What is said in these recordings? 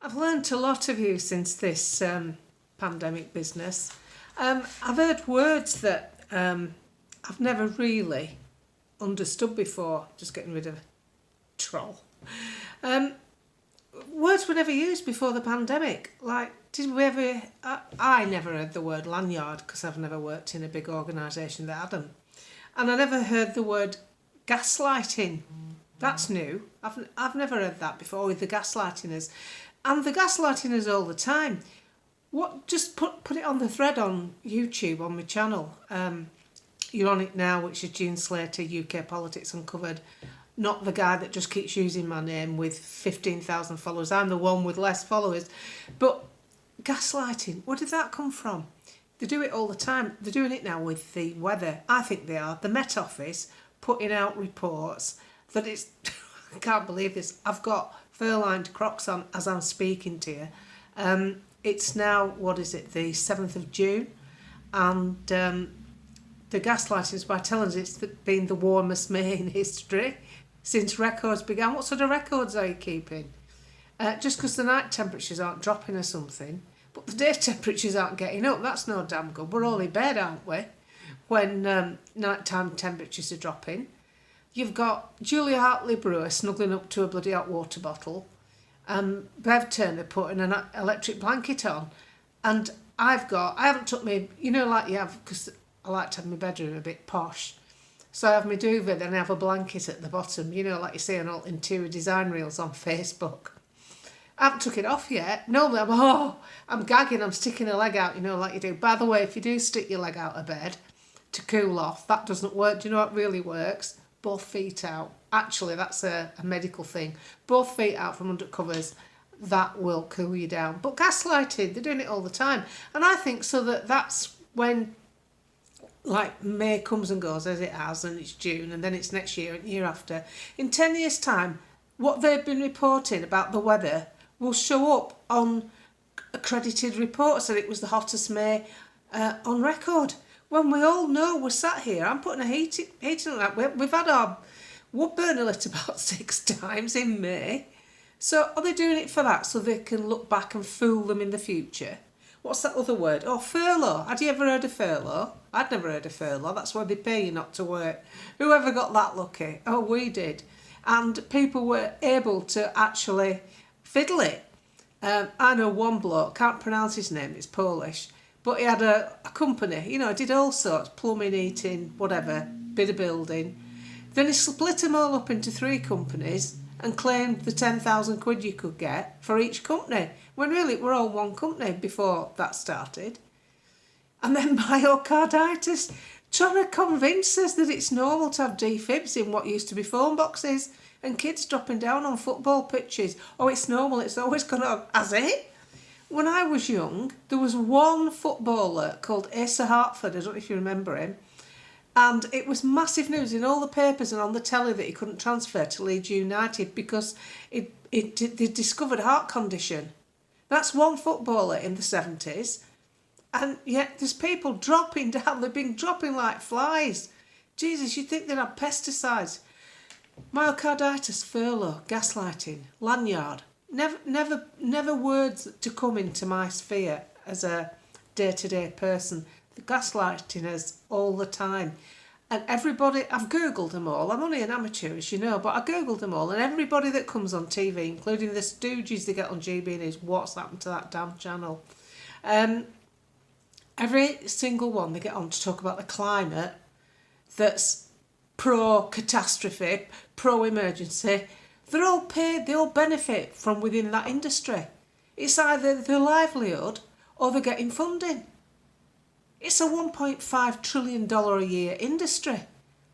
I've learnt a lot of you since this pandemic business. I've heard words that I've never really understood before, just getting rid of troll. Words were never used before the pandemic. Like, did we ever... I never heard the word lanyard because I've never worked in a big organisation that had them. And I never heard the word gaslighting. That's new. I've never heard that before, with the gaslightingers. And the gaslightingers all the time. Just put it on the thread on YouTube, on my channel. You're on it now, which is June Slater, UK Politics Uncovered. Not the guy that just keeps using my name with 15,000 followers. I'm the one with less followers. But gaslighting, where did that come from? They do it all the time. They're doing it now with the weather. I think they are. The Met Office putting out reports that it's... I can't believe this. I've got fur-lined Crocs on as I'm speaking to you. It's now, what is it, the 7th of June. And the gaslighting is by telling us it's been the warmest May in history since records began. What sort of records are you keeping? Just because the night temperatures aren't dropping or something, but the day temperatures aren't getting up, that's no damn good. We're all in bed, aren't we, when nighttime temperatures are dropping. You've got Julia Hartley-Brewer snuggling up to a bloody hot water bottle, and Bev Turner putting an electric blanket on. And I haven't took me, like you have, because I like to have my bedroom a bit posh. So I have my duvet, then I have a blanket at the bottom, like you see on all interior design reels on Facebook. I haven't took it off yet. Normally I'm gagging, I'm sticking a leg out, like you do. By the way, if you do stick your leg out of bed to cool off, that doesn't work. Do you know what really works? Both feet out. Actually, that's a medical thing. Both feet out from under covers, that will cool you down. But gaslighting, they're doing it all the time. And I think so that's when, like, May comes and goes as it has, and it's June, and then it's next year and year after. In 10 years' time, what they've been reporting about the weather will show up on accredited reports that it was the hottest May on record. When we all know we're sat here, I'm putting a heating on that. We've had our wood burner lit about 6 times in May. So are they doing it for that so they can look back and fool them in the future? What's that other word? Oh, furlough. Had you ever heard of furlough? I'd never heard of furlough. That's where they pay you not to work. Whoever got that lucky? Oh, we did. And people were able to actually fiddle it. I know one bloke, can't pronounce his name, it's Polish, but he had a company, he did all sorts, plumbing, heating, whatever, bit of building. Then he split them all up into 3 companies and claimed the 10,000 quid you could get for each company, when really we're all one company before that started. And then myocarditis, trying to convince us that it's normal to have defibs in what used to be phone boxes and kids dropping down on football pitches. Oh, it's normal, it's always gone on. Has it? When I was young, there was one footballer called Asa Hartford, I don't know if you remember him, and it was massive news in all the papers and on the telly that he couldn't transfer to Leeds United because they discovered a heart condition. That's one footballer in the 70s, and yet there's people dropping down. They've been dropping like flies. Jesus, you'd think they'd have pesticides. Myocarditis, furlough, gaslighting, lanyard. Never words to come into my sphere as a day-to-day person. The gaslighting us all the time. And everybody, I've Googled them all. I'm only an amateur, as you know, but I Googled them all. And everybody that comes on TV, including the stooges they get on GB News, what's happened to that damn channel? Every single one they get on to talk about the climate that's pro-catastrophe, pro-emergency. They're all paid, they all benefit from within that industry. It's either their livelihood or they're getting funding. It's a $1.5 trillion a year industry.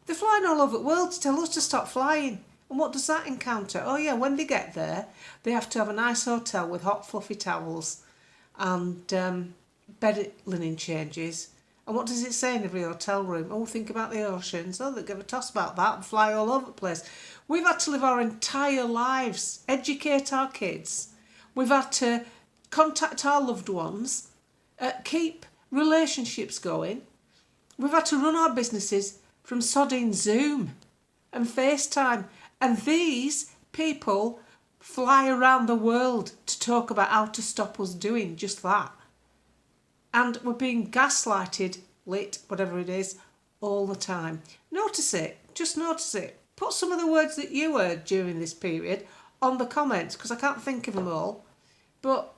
They're flying all over the world to tell us to stop flying. And what does that encounter? Oh yeah, when they get there, they have to have a nice hotel with hot fluffy towels and bed linen changes. And what does it say in every hotel room? Oh, think about the oceans. Oh, they give a toss about that and fly all over the place. We've had to live our entire lives, educate our kids. We've had to contact our loved ones, keep relationships going. We've had to run our businesses from sodding Zoom and FaceTime. And these people fly around the world to talk about how to stop us doing just that. And we're being gaslighted, lit, whatever it is, all the time. Notice it. Just notice it. Put some of the words that you heard during this period on the comments, because I can't think of them all. But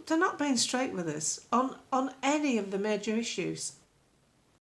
they're not being straight with us on any of the major issues.